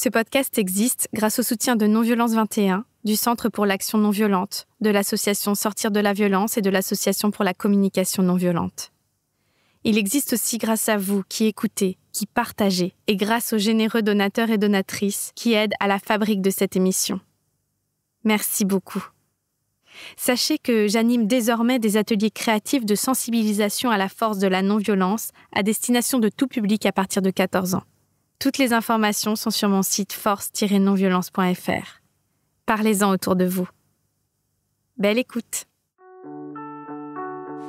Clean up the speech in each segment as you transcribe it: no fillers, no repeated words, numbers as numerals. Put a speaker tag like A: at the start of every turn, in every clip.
A: Ce podcast existe grâce au soutien de Non-Violence 21, du Centre pour l'action non-violente, de l'association Sortir de la violence et de l'association pour la communication non-violente. Il existe aussi grâce à vous qui écoutez, qui partagez, et grâce aux généreux donateurs et donatrices qui aident à la fabrique de cette émission. Merci beaucoup. Sachez que j'anime désormais des ateliers créatifs de sensibilisation à la force de la non-violence à destination de tout public à partir de 14 ans. Toutes les informations sont sur mon site force-nonviolence.fr. Parlez-en autour de vous. Belle écoute.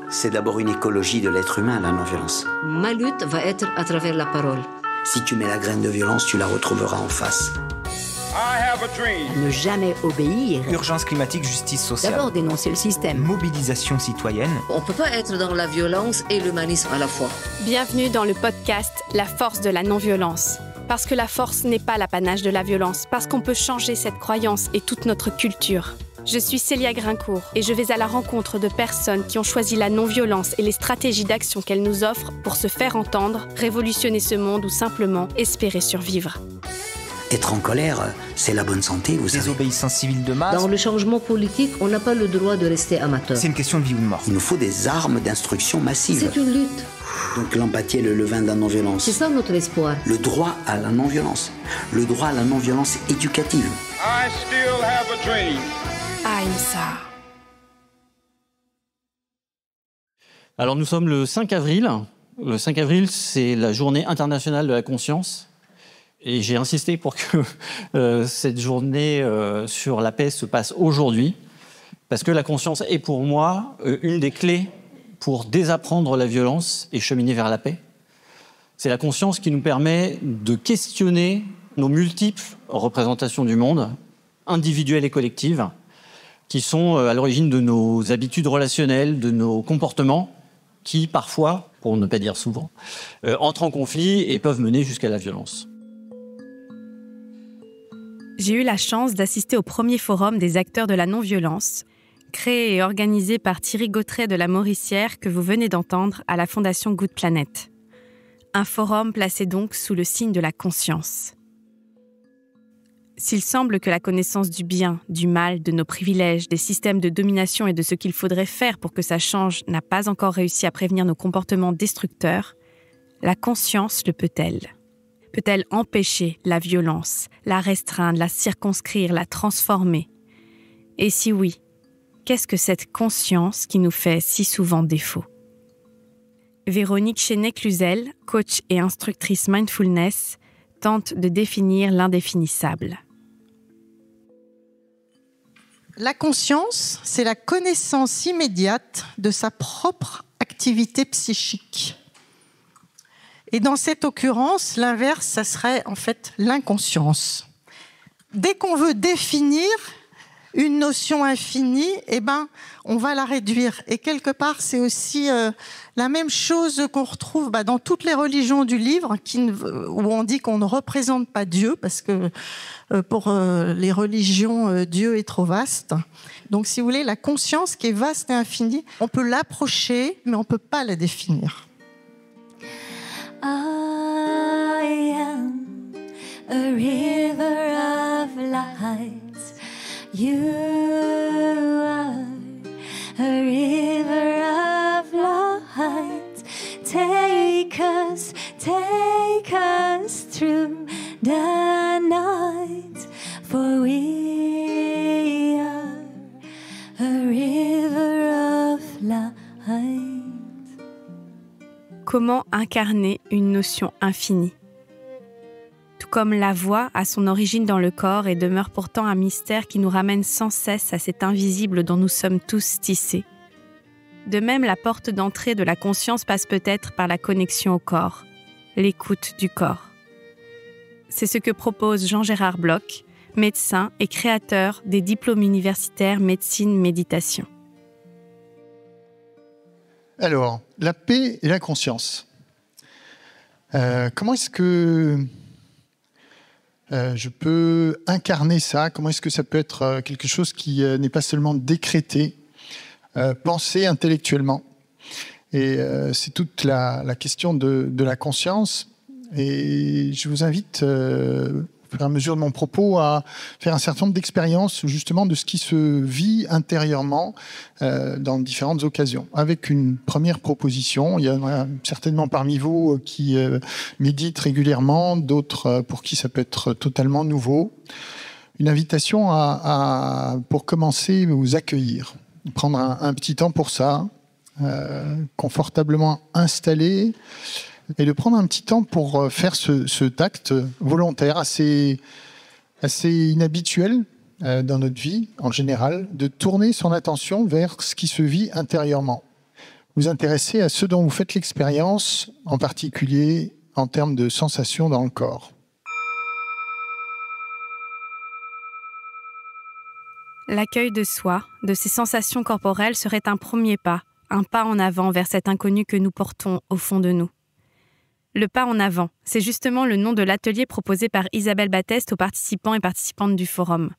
B: C'est d'abord une écologie de l'être humain, la non-violence.
C: Ma lutte va être à travers la parole.
B: Si tu mets la graine de violence, tu la retrouveras en face.
C: Ne jamais obéir.
D: Urgence climatique, justice sociale.
C: D'abord dénoncer le système.
D: Mobilisation citoyenne.
C: On ne peut pas être dans la violence et l'humanisme à la fois.
A: Bienvenue dans le podcast La force de la non-violence. Parce que la force n'est pas l'apanage de la violence, parce qu'on peut changer cette croyance et toute notre culture. Je suis Célia Grincourt et je vais à la rencontre de personnes qui ont choisi la non-violence et les stratégies d'action qu'elle nous offre pour se faire entendre, révolutionner ce monde ou simplement espérer survivre.
B: Être en colère, c'est la bonne santé, vous savez.
D: Désobéissance civile de masse.
C: Dans le changement politique, on n'a pas le droit de rester amateur.
D: C'est une question de vie ou de mort.
B: Il nous faut des armes d'instruction massive.
C: C'est une lutte.
B: Donc l'empathie est le levain de la non-violence.
C: C'est ça notre espoir.
B: Le droit à la non-violence. Le droit à la non-violence éducative.
E: I still have a dream.
A: Ahimsa.
F: Alors nous sommes le 5 avril. Le 5 avril, c'est la journée internationale de la conscience. Et j'ai insisté pour que cette journée sur la paix se passe aujourd'hui. Parce que la conscience est pour moi une des clés pour désapprendre la violence et cheminer vers la paix. C'est la conscience qui nous permet de questionner nos multiples représentations du monde, individuelles et collectives, qui sont à l'origine de nos habitudes relationnelles, de nos comportements, qui parfois, pour ne pas dire souvent, entrent en conflit et peuvent mener jusqu'à la violence.
A: J'ai eu la chance d'assister au premier forum des acteurs de la non-violence, créé et organisé par Thierry Gautret de la Mauricière que vous venez d'entendre à la Fondation Good Planet. Un forum placé donc sous le signe de la conscience. S'il semble que la connaissance du bien, du mal, de nos privilèges, des systèmes de domination et de ce qu'il faudrait faire pour que ça change n'a pas encore réussi à prévenir nos comportements destructeurs, la conscience le peut-elle ? Peut-elle empêcher la violence, la restreindre, la circonscrire, la transformer ? Et si oui, qu'est-ce que cette conscience qui nous fait si souvent défaut ? Véronique Chenet-Cluzel, coach et instructrice mindfulness, tente de définir l'indéfinissable.
G: La conscience, c'est la connaissance immédiate de sa propre activité psychique. Et dans cette occurrence, l'inverse, ça serait en fait l'inconscience. Dès qu'on veut définir une notion infinie, on va la réduire. Et quelque part, c'est aussi la même chose qu'on retrouve dans toutes les religions du livre, où on dit qu'on ne représente pas Dieu, parce que pour les religions, Dieu est trop vaste. Donc, si vous voulez, la conscience qui est vaste et infinie, on peut l'approcher, mais on ne peut pas la définir.
H: I am a river of light. You are a river of light. Take us through the night. For we are a river of light.
A: Comment incarner une notion infinie ? Tout comme la voix a son origine dans le corps et demeure pourtant un mystère qui nous ramène sans cesse à cet invisible dont nous sommes tous tissés. De même, la porte d'entrée de la conscience passe peut-être par la connexion au corps, l'écoute du corps. C'est ce que propose Jean-Gérard Bloch, médecin et créateur des diplômes universitaires médecine-méditation.
I: Alors, la paix et la conscience. Comment est-ce que je peux incarner ça ? Comment est-ce que ça peut être quelque chose qui n'est pas seulement décrété, pensé intellectuellement ? Et c'est toute la question de la conscience. Et je vous invite fur et à mesure de mon propos, à faire un certain nombre d'expériences justement de ce qui se vit intérieurement dans différentes occasions. Avec une première proposition, il y en a certainement parmi vous qui méditent régulièrement, d'autres pour qui ça peut être totalement nouveau. Une invitation pour commencer, vous accueillir, prendre un petit temps pour ça, confortablement installé, et de prendre un petit temps pour faire cet acte volontaire assez inhabituel dans notre vie en général, de tourner son attention vers ce qui se vit intérieurement. Vous intéresser à ce dont vous faites l'expérience, en particulier en termes de sensations dans le corps.
A: L'accueil de soi, de ses sensations corporelles serait un premier pas, un pas en avant vers cet inconnu que nous portons au fond de nous. Le pas en avant, c'est justement le nom de l'atelier proposé par Isabelle Batteste aux participants et participantes du forum.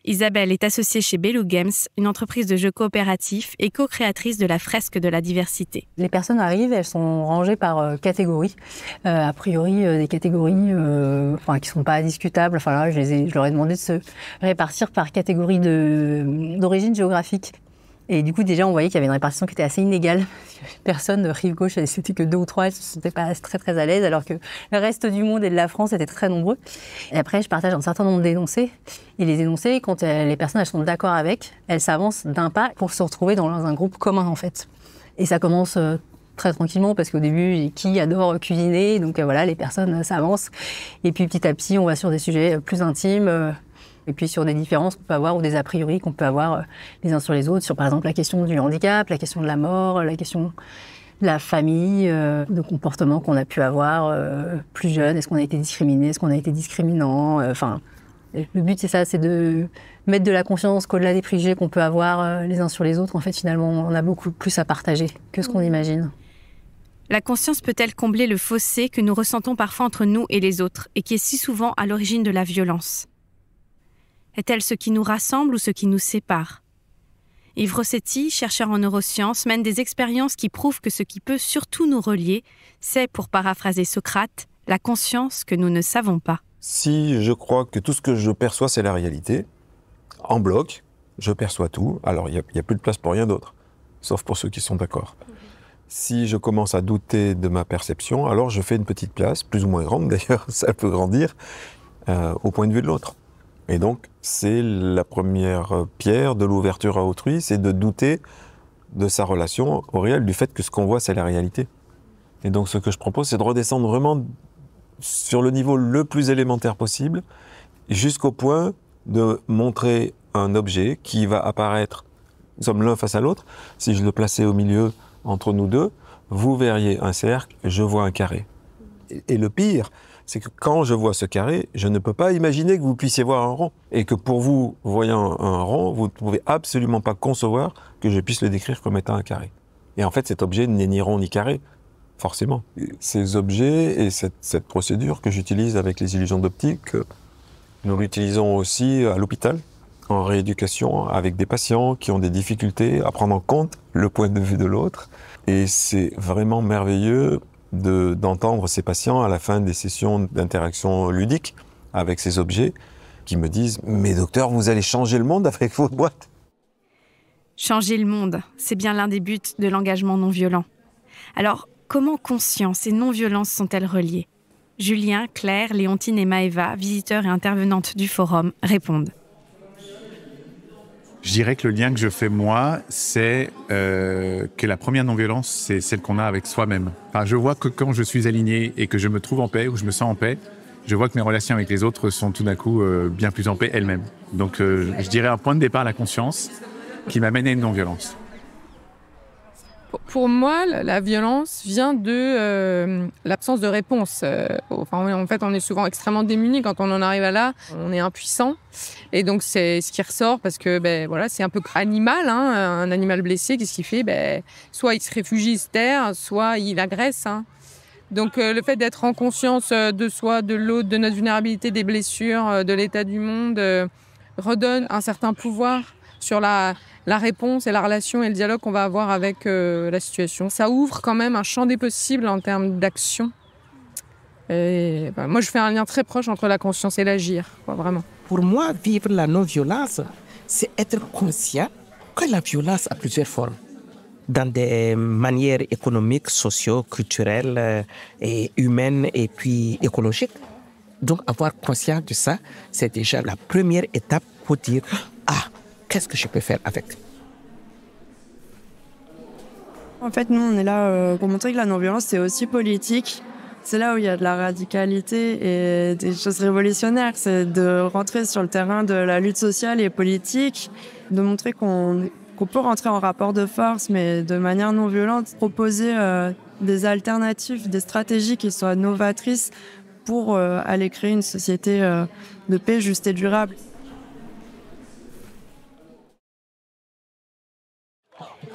A: Isabelle est associée chez Bellu Games, une entreprise de jeux coopératifs et co-créatrice de la fresque de la diversité.
J: Les personnes arrivent, elles sont rangées par catégories. A priori, des catégories qui ne sont pas discutables. Enfin, là, je leur ai demandé de se répartir par catégorie d'origine géographique. Et du coup, déjà, on voyait qu'il y avait une répartition qui était assez inégale. Personne de rive gauche, c'était que 2 ou 3, elles ne se sentaient pas très, très à l'aise, alors que le reste du monde et de la France étaient très nombreux. Et après, je partage un certain nombre d'énoncés. Et les énoncés, quand les personnes elles sont d'accord avec, elles s'avancent d'un pas pour se retrouver dans un groupe commun, en fait. Et ça commence très tranquillement, parce qu'au début, qui adore cuisiner, donc voilà, les personnes s'avancent. Et puis, petit à petit, on va sur des sujets plus intimes, et puis sur des différences qu'on peut avoir ou des a priori qu'on peut avoir les uns sur les autres, sur par exemple la question du handicap, la question de la mort, la question de la famille, de comportements qu'on a pu avoir plus jeunes. Est-ce qu'on a été discriminé, est-ce qu'on a été discriminant, le but c'est ça, c'est de mettre de la confiance qu'au-delà des préjugés qu'on peut avoir les uns sur les autres, en fait finalement on a beaucoup plus à partager que ce qu'on imagine.
A: La conscience peut-elle combler le fossé que nous ressentons parfois entre nous et les autres et qui est si souvent à l'origine de la violence ? Est-elle ce qui nous rassemble ou ce qui nous sépare ? Yves Rossetti, chercheur en neurosciences, mène des expériences qui prouvent que ce qui peut surtout nous relier, c'est, pour paraphraser Socrate, la conscience que nous ne savons pas.
K: Si je crois que tout ce que je perçois, c'est la réalité, en bloc, je perçois tout, alors il n'y a plus de place pour rien d'autre, sauf pour ceux qui sont d'accord. Si je commence à douter de ma perception, alors je fais une petite place, plus ou moins grande d'ailleurs, ça peut grandir, au point de vue de l'autre. Et donc, c'est la première pierre de l'ouverture à autrui, c'est de douter de sa relation au réel, du fait que ce qu'on voit, c'est la réalité. Et donc, ce que je propose, c'est de redescendre vraiment sur le niveau le plus élémentaire possible, jusqu'au point de montrer un objet qui va apparaître, nous sommes l'un face à l'autre, si je le plaçais au milieu entre nous deux, vous verriez un cercle, je vois un carré. Et le pire, c'est que quand je vois ce carré, je ne peux pas imaginer que vous puissiez voir un rond. Et que pour vous, voyant un rond, vous ne pouvez absolument pas concevoir que je puisse le décrire comme étant un carré. Et en fait, cet objet n'est ni rond ni carré, forcément. Ces objets et cette procédure que j'utilise avec les illusions d'optique, nous l'utilisons aussi à l'hôpital, en rééducation, avec des patients qui ont des difficultés à prendre en compte le point de vue de l'autre. Et c'est vraiment merveilleux d'entendre ces patients à la fin des sessions d'interaction ludique avec ces objets qui me disent « Mais docteur, vous allez changer le monde avec vos boîtes !»
A: Changer le monde, c'est bien l'un des buts de l'engagement non violent. Alors, comment conscience et non-violence sont-elles reliées ? Julien, Claire, Léontine et Maëva, visiteurs et intervenantes du forum, répondent.
L: Je dirais que le lien que je fais moi, c'est que la première non-violence, c'est celle qu'on a avec soi-même. Enfin, je vois que quand je suis aligné et que je me trouve en paix ou je me sens en paix, je vois que mes relations avec les autres sont tout d'un coup bien plus en paix elles-mêmes. Donc je dirais un point de départ, la conscience, qui m'amène à une non-violence.
M: Pour moi, la violence vient de l'absence de réponse. En fait, on est souvent extrêmement démunis quand on en arrive à là. On est impuissant. Et donc, c'est ce qui ressort parce que c'est un peu animal. Un animal blessé, qu'est-ce qu'il fait ? Soit il se réfugie, il se terre, soit il agresse. Donc, le fait d'être en conscience de soi, de l'autre, de notre vulnérabilité, des blessures, de l'état du monde, redonne un certain pouvoir sur la réponse et la relation et le dialogue qu'on va avoir avec la situation. Ça ouvre quand même un champ des possibles en termes d'action Et moi, je fais un lien très proche entre la conscience et l'agir, vraiment.
N: Pour moi, vivre la non-violence, c'est être conscient que la violence a plusieurs formes. Dans des manières économiques, socio-culturelles, et humaines et puis écologiques. Donc, avoir conscience de ça, c'est déjà la première étape pour dire « Ah, qu'est-ce que je peux faire avec ?»
O: En fait, nous, on est là pour montrer que la non-violence, c'est aussi politique. C'est là où il y a de la radicalité et des choses révolutionnaires. C'est de rentrer sur le terrain de la lutte sociale et politique, de montrer qu'on peut rentrer en rapport de force, mais de manière non violente, proposer des alternatives, des stratégies qui soient novatrices pour aller créer une société de paix juste et durable.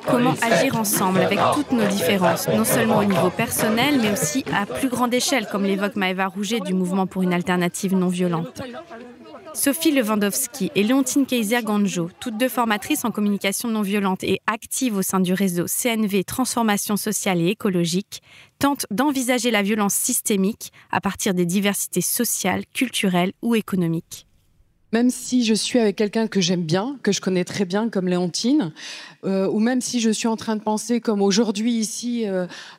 A: Comment agir ensemble avec toutes nos différences, non seulement au niveau personnel, mais aussi à plus grande échelle, comme l'évoque Maëva Rouget du Mouvement pour une alternative non violente. Sophie Lewandowski et Léontine Kaiser-Ganjo, toutes deux formatrices en communication non violente et actives au sein du réseau CNV Transformation sociale et écologique, tentent d'envisager la violence systémique à partir des diversités sociales, culturelles ou économiques.
P: Même si je suis avec quelqu'un que j'aime bien, que je connais très bien, comme Léontine, ou même si je suis en train de penser, comme aujourd'hui ici,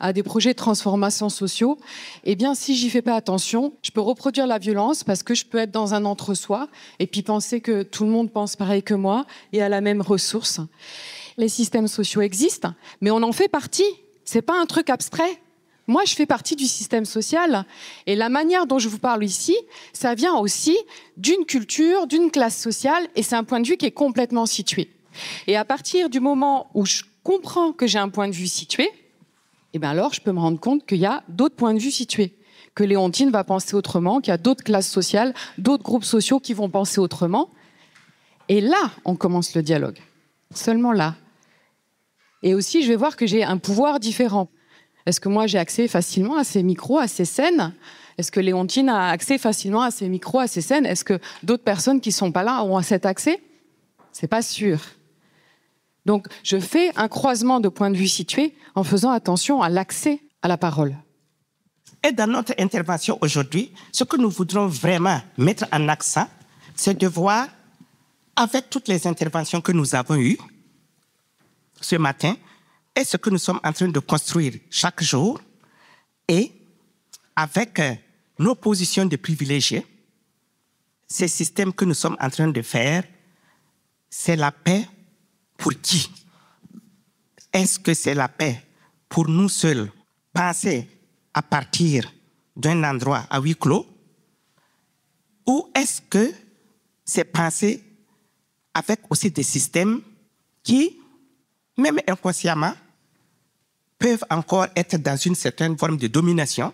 P: à des projets de transformation sociaux, eh bien, si j'y fais pas attention, je peux reproduire la violence parce que je peux être dans un entre-soi et puis penser que tout le monde pense pareil que moi et a la même ressource. Les systèmes sociaux existent, mais on en fait partie. C'est pas un truc abstrait. Moi, je fais partie du système social et la manière dont je vous parle ici, ça vient aussi d'une culture, d'une classe sociale et c'est un point de vue qui est complètement situé. Et à partir du moment où je comprends que j'ai un point de vue situé, eh bien alors je peux me rendre compte qu'il y a d'autres points de vue situés, que Léontine va penser autrement, qu'il y a d'autres classes sociales, d'autres groupes sociaux qui vont penser autrement. Et là, on commence le dialogue. Seulement là. Et aussi, je vais voir que j'ai un pouvoir différent. Est-ce que moi, j'ai accès facilement à ces micros, à ces scènes ? Est-ce que Léontine a accès facilement à ces micros, à ces scènes ? Est-ce que d'autres personnes qui ne sont pas là ont cet accès ? C'est pas sûr. Donc, je fais un croisement de points de vue situés en faisant attention à l'accès à la parole.
N: Et dans notre intervention aujourd'hui, ce que nous voudrons vraiment mettre en accent, c'est de voir, avec toutes les interventions que nous avons eues ce matin, et ce que nous sommes en train de construire chaque jour, et avec nos positions de privilégiés, ces systèmes que nous sommes en train de faire, c'est la paix pour qui? Est-ce que c'est la paix pour nous seuls, penser à partir d'un endroit à huis clos, ou est-ce que c'est penser avec aussi des systèmes qui, même inconsciemment, peuvent encore être dans une certaine forme de domination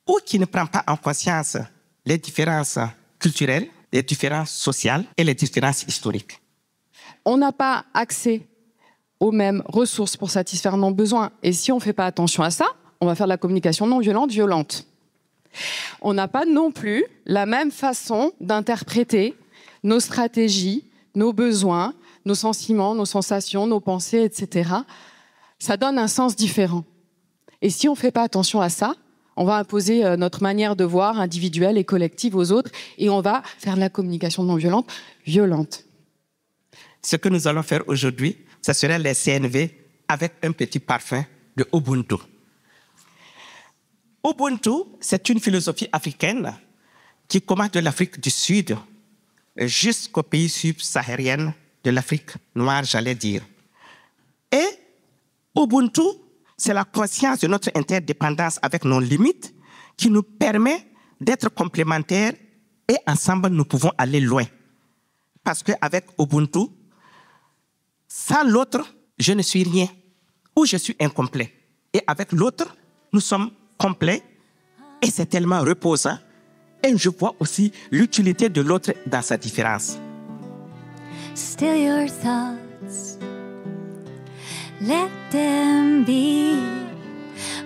N: ou qui ne prend pas en conscience les différences culturelles, les différences sociales et les différences historiques.
P: On n'a pas accès aux mêmes ressources pour satisfaire nos besoins. Et si on ne fait pas attention à ça, on va faire de la communication non violente, violente. On n'a pas non plus la même façon d'interpréter nos stratégies, nos besoins, nos sentiments, nos sensations, nos pensées, etc. Ça donne un sens différent. Et si on ne fait pas attention à ça, on va imposer notre manière de voir individuelle et collective aux autres et on va faire de la communication non violente, violente.
N: Ce que nous allons faire aujourd'hui, ce serait les CNV avec un petit parfum de Ubuntu. Ubuntu, c'est une philosophie africaine qui commence de l'Afrique du Sud jusqu'aux pays subsahariens de l'Afrique noire, j'allais dire. Et Ubuntu, c'est la conscience de notre interdépendance avec nos limites qui nous permet d'être complémentaires et ensemble, nous pouvons aller loin. Parce qu'avec Ubuntu, sans l'autre, je ne suis rien ou je suis incomplet. Et avec l'autre, nous sommes complets et c'est tellement reposant. Et je vois aussi l'utilité de l'autre dans sa différence.
H: Still your thoughts, let them be.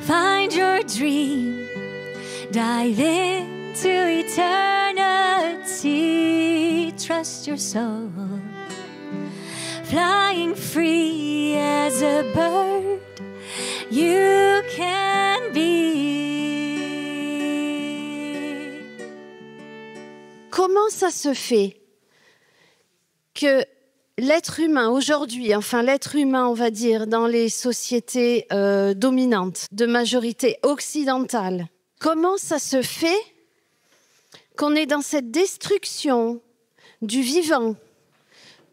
H: Find your dream, dive into eternity. Trust your soul, flying free as a bird. You can be.
Q: comment ça se fait que l'être humain aujourd'hui, enfin l'être humain, on va dire, dans les sociétés dominantes, de majorité occidentale, comment ça se fait qu'on est dans cette destruction du vivant,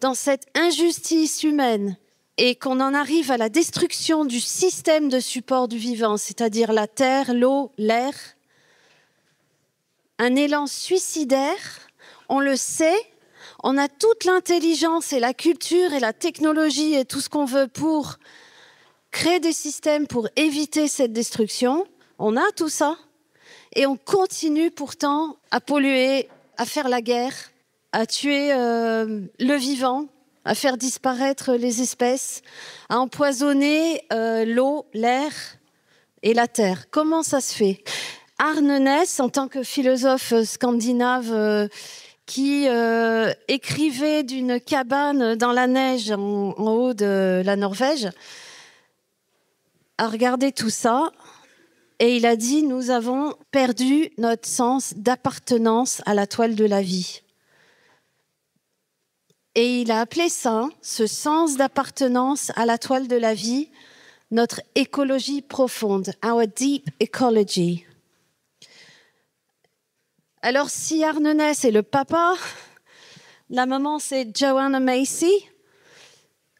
Q: dans cette injustice humaine, et qu'on en arrive à la destruction du système de support du vivant, c'est-à-dire la terre, l'eau, l'air, un élan suicidaire, on le sait, on a toute l'intelligence et la culture et la technologie et tout ce qu'on veut pour créer des systèmes pour éviter cette destruction. On a tout ça. Et on continue pourtant à polluer, à faire la guerre, à tuer le vivant, à faire disparaître les espèces, à empoisonner l'eau, l'air et la terre. Comment ça se fait ? Arne Næss, en tant que philosophe scandinave qui écrivait d'une cabane dans la neige en haut de la Norvège, a regardé tout ça et il a dit « Nous avons perdu notre sens d'appartenance à la toile de la vie ». Et il a appelé ça, ce sens d'appartenance à la toile de la vie, notre écologie profonde, our deep ecology. Alors, si Arne Næss est le papa, la maman, c'est Joanna Macy,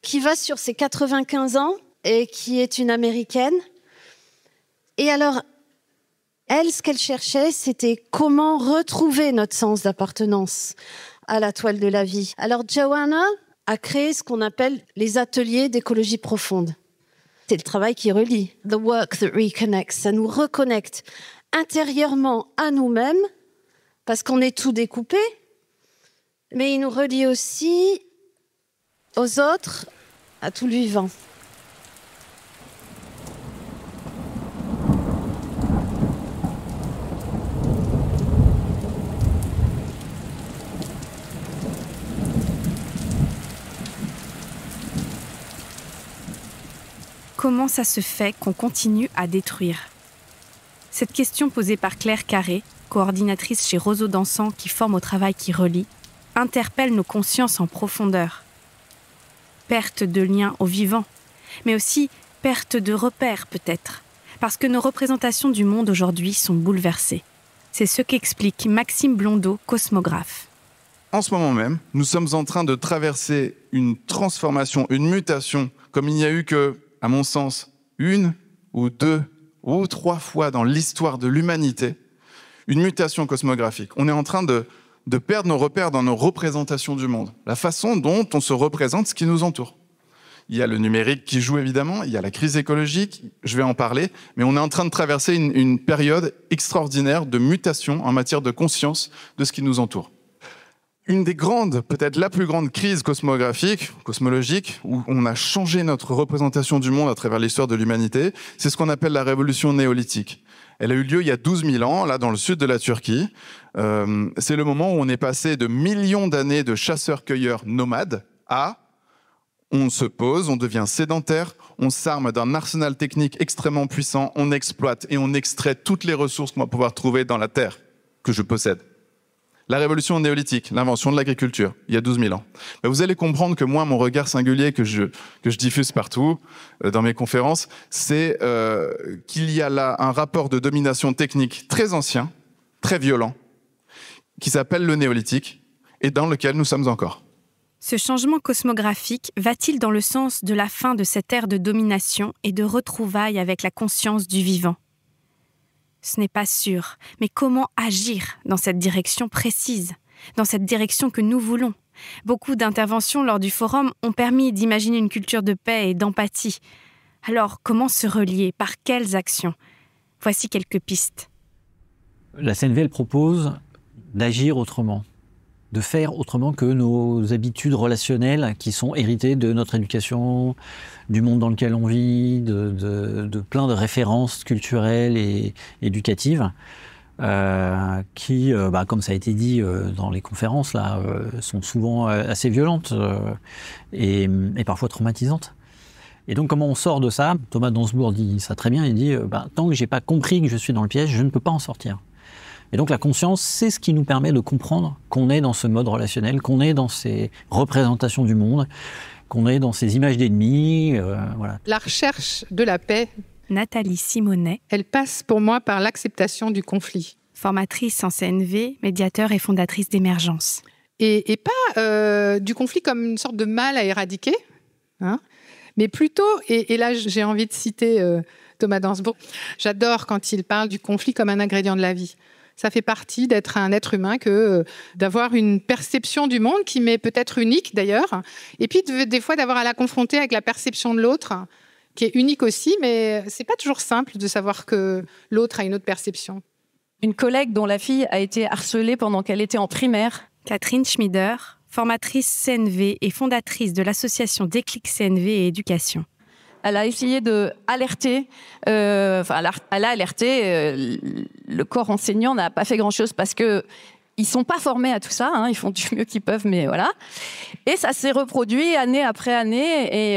Q: qui va sur ses 95 ans et qui est une Américaine. Et alors, elle, ce qu'elle cherchait, c'était comment retrouver notre sens d'appartenance à la toile de la vie. Alors, Joanna a créé ce qu'on appelle les ateliers d'écologie profonde. C'est le travail qui relie, the work that reconnects. Ça nous reconnecte intérieurement à nous-mêmes, parce qu'on est tout découpé, mais il nous relie aussi aux autres, à tout le vivant.
A: Comment ça se fait qu'on continue à détruire ? Cette question posée par Claire Carré, coordinatrice chez Roseau Dansant qui forme au travail qui relie, interpelle nos consciences en profondeur. Perte de lien au vivant, mais aussi perte de repères peut-être, parce que nos représentations du monde aujourd'hui sont bouleversées. C'est ce qu'explique Maxime Blondeau, cosmographe.
R: En ce moment même, nous sommes en train de traverser une transformation, une mutation, comme il n'y a eu que, à mon sens, 1 ou 2 ou 3 fois dans l'histoire de l'humanité, une mutation cosmographique. On est en train de perdre nos repères dans nos représentations du monde, la façon dont on se représente ce qui nous entoure. Il y a le numérique qui joue évidemment, il y a la crise écologique, je vais en parler, mais on est en train de traverser une période extraordinaire de mutation en matière de conscience de ce qui nous entoure. Une des grandes, peut-être la plus grande crise cosmologique, où on a changé notre représentation du monde à travers l'histoire de l'humanité, c'est ce qu'on appelle la révolution néolithique. Elle a eu lieu il y a 12 000 ans, là dans le sud de la Turquie. C'est le moment où on est passé de millions d'années de chasseurs-cueilleurs nomades à on se pose, on devient sédentaire, on s'arme d'un arsenal technique extrêmement puissant, on exploite et on extrait toutes les ressources qu'on va pouvoir trouver dans la terre que je possède. La révolution néolithique, l'invention de l'agriculture, il y a 12 000 ans. Ben vous allez comprendre que moi, mon regard singulier que je diffuse partout dans mes conférences, c'est qu'il y a là un rapport de domination technique très ancien, très violent, qui s'appelle le néolithique et dans lequel nous sommes encore.
A: Ce changement cosmographique va-t-il dans le sens de la fin de cette ère de domination et de retrouvailles avec la conscience du vivant ? Ce n'est pas sûr, mais comment agir dans cette direction précise, dans cette direction que nous voulons ? Beaucoup d'interventions lors du forum ont permis d'imaginer une culture de paix et d'empathie. Alors, comment se relier ? Par quelles actions ? Voici quelques pistes.
S: La CNV, elle propose d'agir autrement, de faire autrement que nos habitudes relationnelles qui sont héritées de notre éducation, du monde dans lequel on vit, de plein de références culturelles et éducatives qui, comme ça a été dit dans les conférences, là, sont souvent assez violentes et parfois traumatisantes. Et donc, comment on sort de ça ? Thomas Dansbourg dit ça très bien, il dit tant que je n'ai pas compris que je suis dans le piège, je ne peux pas en sortir. Et donc la conscience, c'est ce qui nous permet de comprendre qu'on est dans ce mode relationnel, qu'on est dans ces représentations du monde, qu'on est dans ces images d'ennemis. Voilà.
T: La recherche de la paix,
A: Nathalie Simonet,
T: elle passe pour moi par l'acceptation du conflit.
A: Formatrice en CNV, médiateur et fondatrice d'Émergence.
T: Et pas du conflit comme une sorte de mal à éradiquer, hein, mais plutôt, et là j'ai envie de citer Thomas Dansbourg, j'adore quand il parle du conflit comme un ingrédient de la vie. Ça fait partie d'être un être humain, que d'avoir une perception du monde qui m'est peut-être unique d'ailleurs, et puis des fois d'avoir à la confronter avec la perception de l'autre, qui est unique aussi, mais c'est pas toujours simple de savoir que l'autre a une autre perception.
U: Une collègue dont la fille a été harcelée pendant qu'elle était en primaire.
A: Catherine Schmieder, formatrice CNV et fondatrice de l'association Déclic CNV et Éducation.
U: Elle a essayé d'alerter, elle a alerté, le corps enseignant n'a pas fait grand-chose parce qu'ils ne sont pas formés à tout ça, hein, ils font du mieux qu'ils peuvent, mais voilà. Et ça s'est reproduit année après année, et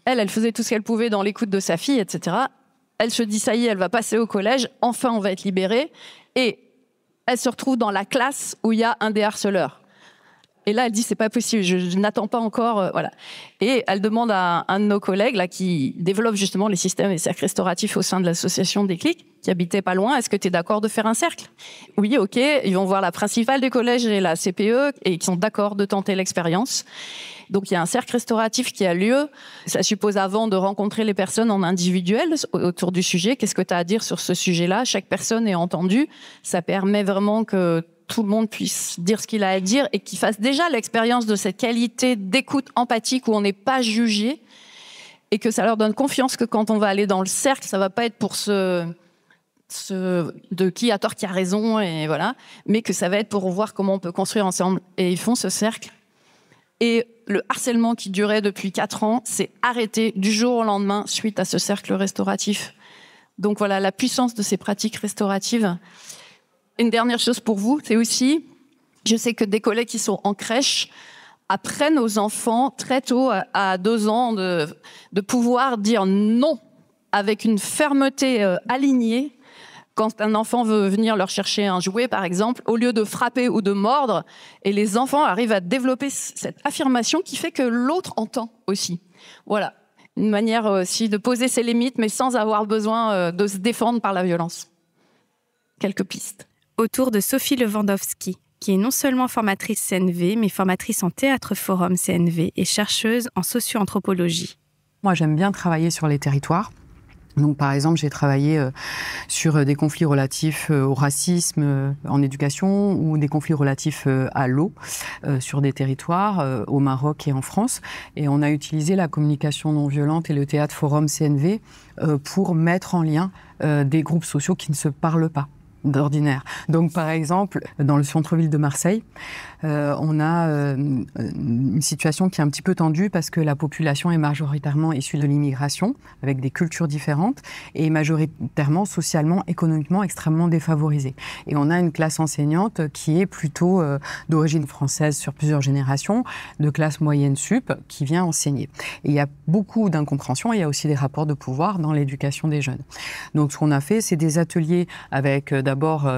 U: elle faisait tout ce qu'elle pouvait dans l'écoute de sa fille, etc. Elle se dit, ça y est, elle va passer au collège, enfin on va être libérée, et elle se retrouve dans la classe où il y a un des harceleurs. Et là, elle dit, c'est pas possible, je n'attends pas encore, voilà. Et elle demande à un de nos collègues, là, qui développe justement les systèmes et cercles restauratifs au sein de l'association Déclic, qui habitait pas loin, est-ce que tu es d'accord de faire un cercle? Oui, ok, ils vont voir la principale du collège et la CPE, et ils sont d'accord de tenter l'expérience. Donc, il y a un cercle restauratif qui a lieu. Ça suppose avant de rencontrer les personnes en individuel autour du sujet. Qu'est-ce que tu as à dire sur ce sujet-là? Chaque personne est entendue. Ça permet vraiment que tout le monde puisse dire ce qu'il a à dire et qu'il fasse déjà l'expérience de cette qualité d'écoute empathique où on n'est pas jugé, et que ça leur donne confiance que quand on va aller dans le cercle, ça va pas être pour de qui a tort, qui a raison, et voilà, mais que ça va être pour voir comment on peut construire ensemble. Et ils font ce cercle. Et le harcèlement qui durait depuis 4 ans s'est arrêté du jour au lendemain suite à ce cercle restauratif. Donc voilà, la puissance de ces pratiques restauratives. Une dernière chose pour vous, c'est aussi, je sais que des collègues qui sont en crèche apprennent aux enfants très tôt, à 2 ans, de pouvoir dire non avec une fermeté alignée. Quand un enfant veut venir leur chercher un jouet, par exemple, au lieu de frapper ou de mordre, et les enfants arrivent à développer cette affirmation qui fait que l'autre entend aussi. Voilà, une manière aussi de poser ses limites, mais sans avoir besoin de se défendre par la violence. Quelques pistes.
A: Autour de Sophie Lewandowski, qui est non seulement formatrice CNV, mais formatrice en Théâtre Forum CNV et chercheuse en socio-anthropologie.
V: Moi, j'aime bien travailler sur les territoires. Donc, par exemple, j'ai travaillé sur des conflits relatifs au racisme en éducation ou des conflits relatifs à l'eau sur des territoires au Maroc et en France. Et on a utilisé la communication non violente et le Théâtre Forum CNV pour mettre en lien des groupes sociaux qui ne se parlent pas d'ordinaire. Donc, par exemple, dans le centre-ville de Marseille, on a une situation qui est un petit peu tendue parce que la population est majoritairement issue de l'immigration, avec des cultures différentes, et majoritairement, socialement, économiquement, extrêmement défavorisée. Et on a une classe enseignante qui est plutôt d'origine française sur plusieurs générations, de classe moyenne sup, qui vient enseigner. Et il y a beaucoup d'incompréhension, et il y a aussi des rapports de pouvoir dans l'éducation des jeunes. Donc, ce qu'on a fait, c'est des ateliers avec d'abord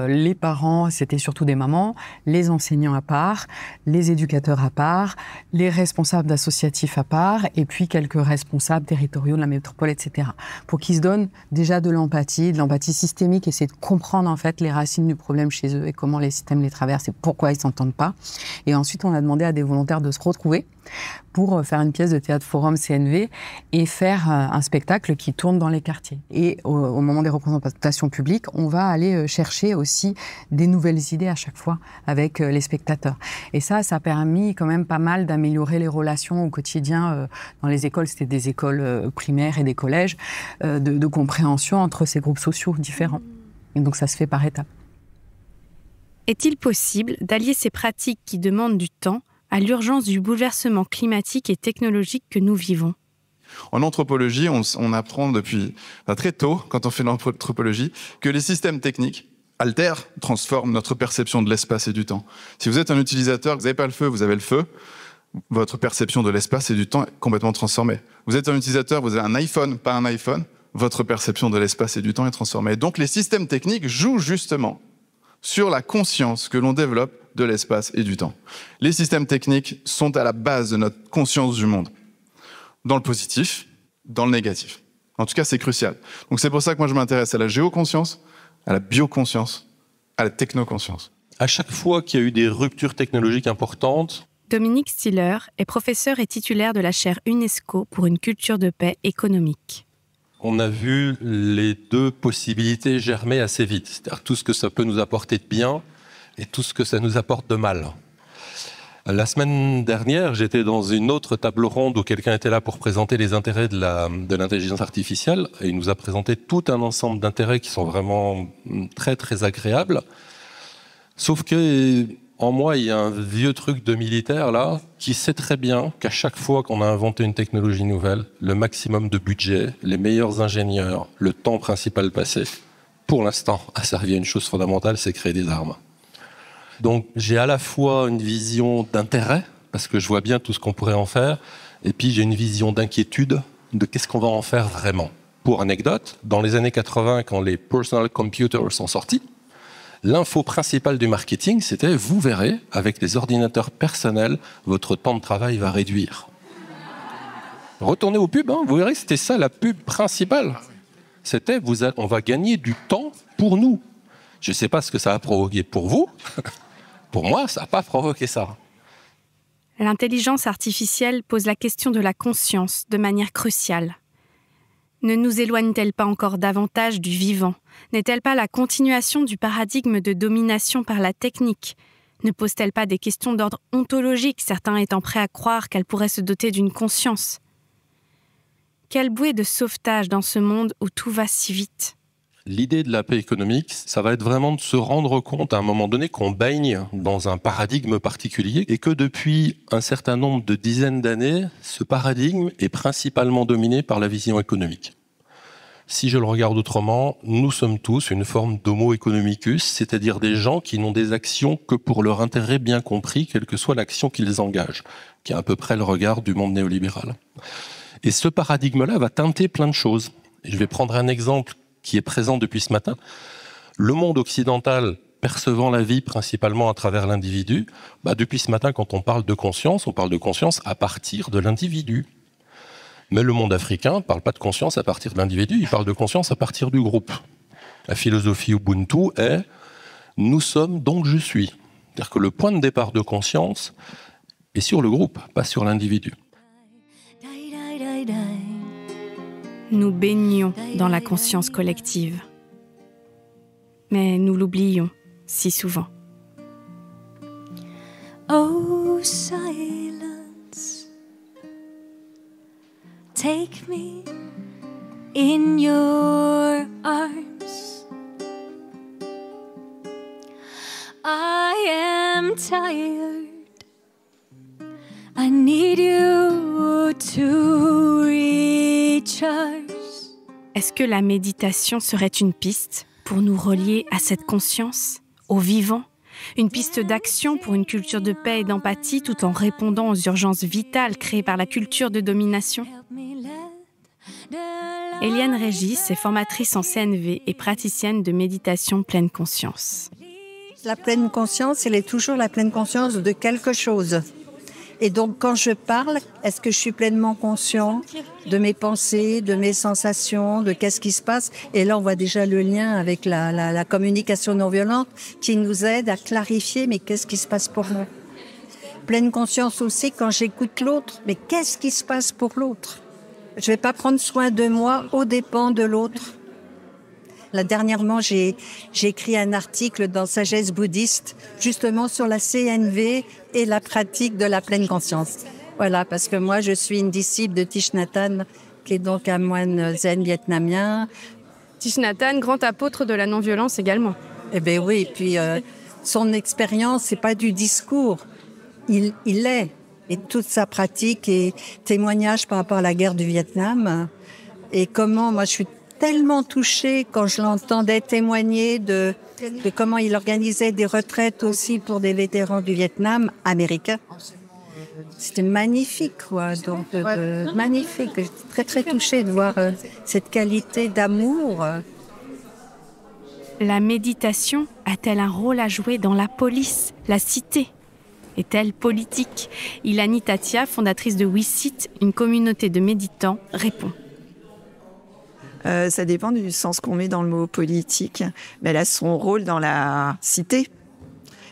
V: les parents, c'était surtout des mamans, les enseignants à part, les éducateurs à part, les responsables d'associatifs à part, et puis quelques responsables territoriaux de la métropole, etc. Pour qu'ils se donnent déjà de l'empathie systémique, essayer de comprendre en fait les racines du problème chez eux et comment les systèmes les traversent et pourquoi ils s'entendent pas. Et ensuite, on a demandé à des volontaires de se retrouver pour faire une pièce de théâtre forum CNV et faire un spectacle qui tourne dans les quartiers. Et au moment des représentations publiques, on va aller chercher aussi des nouvelles idées à chaque fois avec les spectateurs. Et ça a permis quand même pas mal d'améliorer les relations au quotidien dans les écoles. C'était des écoles primaires et des collèges, de compréhension entre ces groupes sociaux différents. Et donc ça se fait par étapes.
A: Est-il possible d'allier ces pratiques qui demandent du temps à l'urgence du bouleversement climatique et technologique que nous vivons?
R: En anthropologie, on apprend depuis très tôt, quand on fait l'anthropologie, que les systèmes techniques altèrent, transforment notre perception de l'espace et du temps. Si vous êtes un utilisateur, vous n'avez pas le feu, vous avez le feu, votre perception de l'espace et du temps est complètement transformée. Vous êtes un utilisateur, vous avez un iPhone, pas un iPhone, votre perception de l'espace et du temps est transformée. Donc les systèmes techniques jouent justement sur la conscience que l'on développe de l'espace et du temps. Les systèmes techniques sont à la base de notre conscience du monde, dans le positif, dans le négatif. En tout cas, c'est crucial. Donc c'est pour ça que moi je m'intéresse à la géoconscience, à la bioconscience, à la technoconscience.
C: À chaque fois qu'il y a eu des ruptures technologiques importantes,
A: Dominique Stiller est professeur et titulaire de la chaire UNESCO pour une culture de paix économique.
C: on a vu les deux possibilités germer assez vite. C'est-à-dire tout ce que ça peut nous apporter de bien et tout ce que ça nous apporte de mal. La semaine dernière, j'étais dans une autre table ronde où quelqu'un était là pour présenter les intérêts de l'intelligence artificielle et il nous a présenté tout un ensemble d'intérêts qui sont vraiment très très agréables. Sauf que en moi, il y a un vieux truc de militaire là qui sait très bien qu'à chaque fois qu'on a inventé une technologie nouvelle, le maximum de budget, les meilleurs ingénieurs, le temps principal passé, pour l'instant, a servi à une chose fondamentale, c'est créer des armes. Donc j'ai à la fois une vision d'intérêt, parce que je vois bien tout ce qu'on pourrait en faire, et puis j'ai une vision d'inquiétude de qu'est-ce qu'on va en faire vraiment. Pour anecdote, dans les années 80, quand les personal computers sont sortis, l'info principale du marketing, c'était « vous verrez, avec les ordinateurs personnels, votre temps de travail va réduire ». Retournez aux pubs, hein, vous verrez, c'était ça la pub principale. C'était « on va gagner du temps pour nous ». Je ne sais pas ce que ça a provoqué pour vous. Pour moi, ça n'a pas provoqué ça.
A: L'intelligence artificielle pose la question de la conscience de manière cruciale. Ne nous éloigne-t-elle pas encore davantage du vivant ? N'est-elle pas la continuation du paradigme de domination par la technique ? Ne pose-t-elle pas des questions d'ordre ontologique, certains étant prêts à croire qu'elle pourrait se doter d'une conscience ? Quelle bouée de sauvetage dans ce monde où tout va si vite ?
C: L'idée de la paix économique, ça va être vraiment de se rendre compte à un moment donné qu'on baigne dans un paradigme particulier et que depuis un certain nombre de dizaines d'années, ce paradigme est principalement dominé par la vision économique. Si je le regarde autrement, nous sommes tous une forme d'homo economicus, c'est-à-dire des gens qui n'ont des actions que pour leur intérêt bien compris, quelle que soit l'action qu'ils engagent, qui est à peu près le regard du monde néolibéral. Et ce paradigme-là va teinter plein de choses. Et je vais prendre un exemple qui est présent depuis ce matin. Le monde occidental percevant la vie principalement à travers l'individu, depuis ce matin, quand on parle de conscience à partir de l'individu. Mais le monde africain ne parle pas de conscience à partir de l'individu, il parle de conscience à partir du groupe. La philosophie Ubuntu est « nous sommes donc je suis ». C'est-à-dire que le point de départ de conscience est sur le groupe, pas sur l'individu.
A: Nous baignons dans la conscience collective. Mais nous l'oublions si souvent.
H: Oh, silence, take me in your arms. I am tired. I need you to recharge.
A: Est-ce que la méditation serait une piste pour nous relier à cette conscience, au vivant ? Une piste d'action pour une culture de paix et d'empathie tout en répondant aux urgences vitales créées par la culture de domination ? Éliane Régis est formatrice en CNV et praticienne de méditation pleine conscience.
D: La pleine conscience, elle est toujours la pleine conscience de quelque chose. Et donc, quand je parle, est-ce que je suis pleinement conscient de mes pensées, de mes sensations, de qu'est-ce qui se passe ? Et là, on voit déjà le lien avec la communication non violente qui nous aide à clarifier, mais qu'est-ce qui se passe pour moi ? Pleine conscience aussi quand j'écoute l'autre, mais qu'est-ce qui se passe pour l'autre ? Je ne vais pas prendre soin de moi aux dépens de l'autre. Là, dernièrement, j'ai écrit un article dans Sagesse bouddhiste, justement sur la CNV et la pratique de la pleine conscience. Voilà, parce que moi, je suis une disciple de Thich Nhat Hanh, qui est donc un moine zen vietnamien.
A: Thich Nhat Hanh, grand apôtre de la non-violence également.
D: Eh bien oui, et puis son expérience, c'est pas du discours, il est. Et toute sa pratique et témoignage par rapport à la guerre du Vietnam. Et comment, moi, je suis tellement touchée quand je l'entendais témoigner de comment il organisait des retraites aussi pour des vétérans du Vietnam américains. C'était magnifique, quoi. Donc, magnifique. J'étais très, très touchée de voir cette qualité d'amour.
A: La méditation a-t-elle un rôle à jouer dans la police, la cité ? Est-elle politique ? Ilani Tatia, fondatrice de WeSit, une communauté de méditants, répond.
B: Ça dépend du sens qu'on met dans le mot politique. Mais elle a son rôle dans la cité,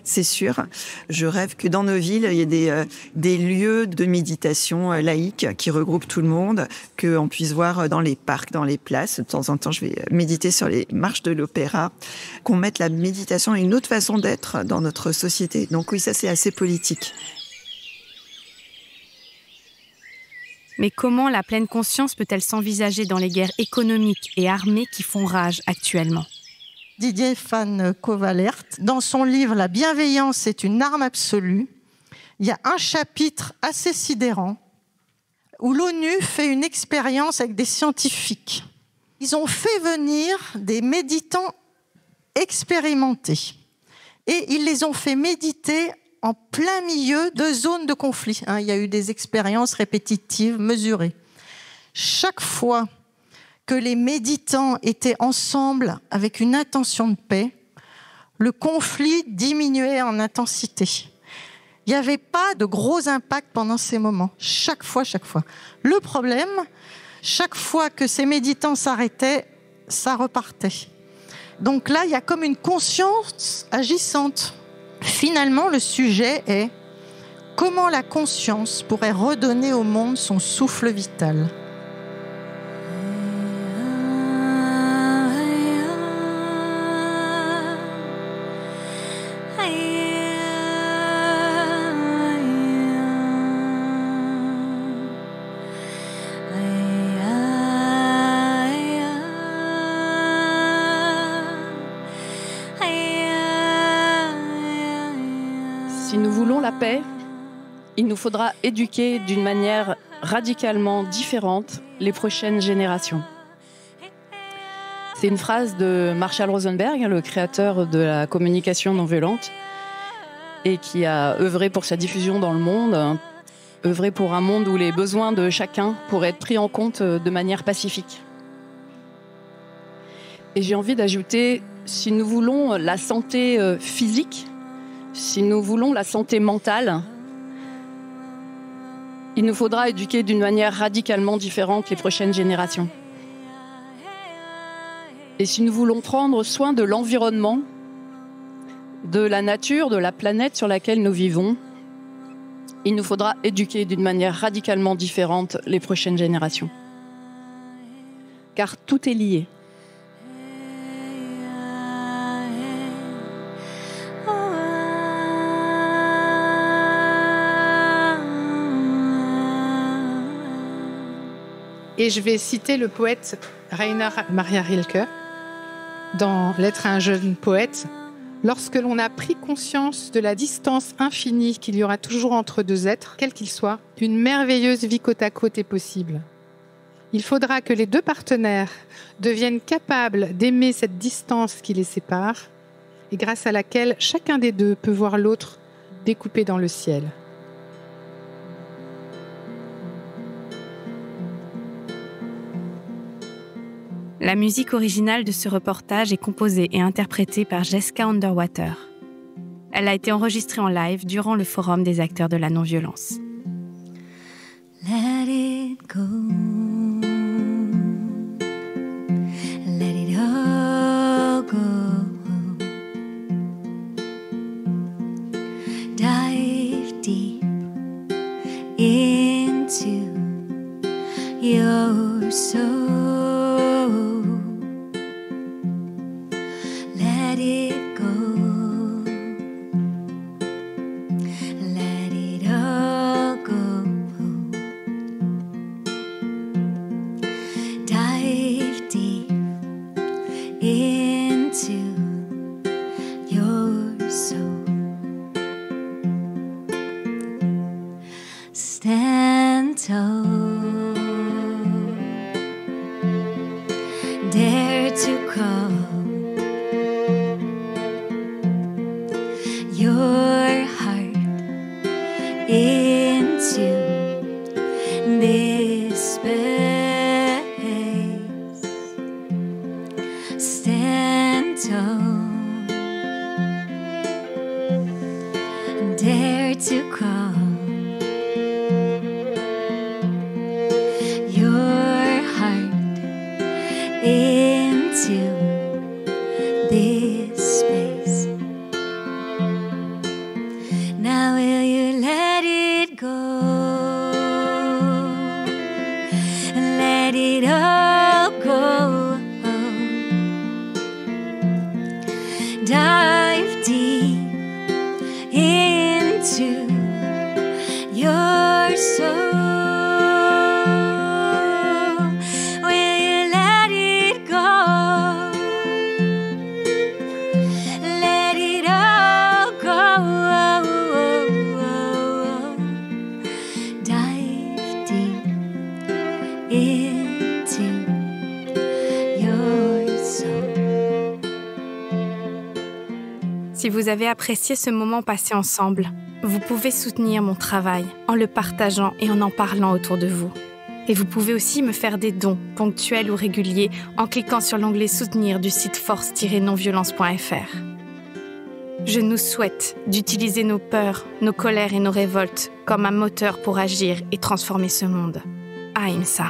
B: c'est sûr. Je rêve que dans nos villes, il y ait des lieux de méditation laïque qui regroupent tout le monde, qu'on puisse voir dans les parcs, dans les places. De temps en temps, je vais méditer sur les marches de l'opéra. Qu'on mette la méditation à une autre façon d'être dans notre société. Donc oui, ça c'est assez politique.
A: Mais comment la pleine conscience peut-elle s'envisager dans les guerres économiques et armées qui font rage actuellement ?
G: Didier Van Covalert, dans son livre « La bienveillance est une arme absolue », il y a un chapitre assez sidérant où l'ONU fait une expérience avec des scientifiques. Ils ont fait venir des méditants expérimentés et ils les ont fait méditer en plein milieu de zones de conflit. Il y a eu des expériences répétitives, mesurées. Chaque fois que les méditants étaient ensemble avec une intention de paix, le conflit diminuait en intensité. Il n'y avait pas de gros impact pendant ces moments. Chaque fois. Le problème, chaque fois que ces méditants s'arrêtaient, ça repartait. Donc là, il y a comme une conscience agissante. Finalement, le sujet est comment la conscience pourrait redonner au monde son souffle vital.
U: Si nous voulons la paix, il nous faudra éduquer d'une manière radicalement différente les prochaines générations. C'est une phrase de Marshall Rosenberg, le créateur de la communication non violente, et qui a œuvré pour sa diffusion dans le monde, œuvré pour un monde où les besoins de chacun pourraient être pris en compte de manière pacifique. Et j'ai envie d'ajouter, si nous voulons la santé physique, si nous voulons la santé mentale, il nous faudra éduquer d'une manière radicalement différente les prochaines générations. Et si nous voulons prendre soin de l'environnement, de la nature, de la planète sur laquelle nous vivons, il nous faudra éduquer d'une manière radicalement différente les prochaines générations. Car tout est lié.
T: Et je vais citer le poète Rainer Maria Rilke dans L'être à un jeune poète. Lorsque l'on a pris conscience de la distance infinie qu'il y aura toujours entre deux êtres, quels qu'ils soient, une merveilleuse vie côte à côte est possible. Il faudra que les deux partenaires deviennent capables d'aimer cette distance qui les sépare et grâce à laquelle chacun des deux peut voir l'autre découpé dans le ciel.
A: La musique originale de ce reportage est composée et interprétée par Jessica Underwater. Elle a été enregistrée en live durant le Forum des acteurs de la non-violence.
H: Let it go. Let it all go. Dive deep into your soul. Let it go. Let it all go. Dive deep into your soul. Stand tall. Dare to call your heart into this space. Stand tall. dare to call your heart into this space. Now will you let it go? Let it all go. Dive deep into your soul. Will you let it go? Let it all go. Dive deep into your soul.
A: Si vous avez apprécié ce moment passé ensemble, vous pouvez soutenir mon travail en le partageant et en parlant autour de vous. Et vous pouvez aussi me faire des dons, ponctuels ou réguliers, en cliquant sur l'onglet « Soutenir » du site force-nonviolence.fr. Je nous souhaite d'utiliser nos peurs, nos colères et nos révoltes comme un moteur pour agir et transformer ce monde. Ahimsa.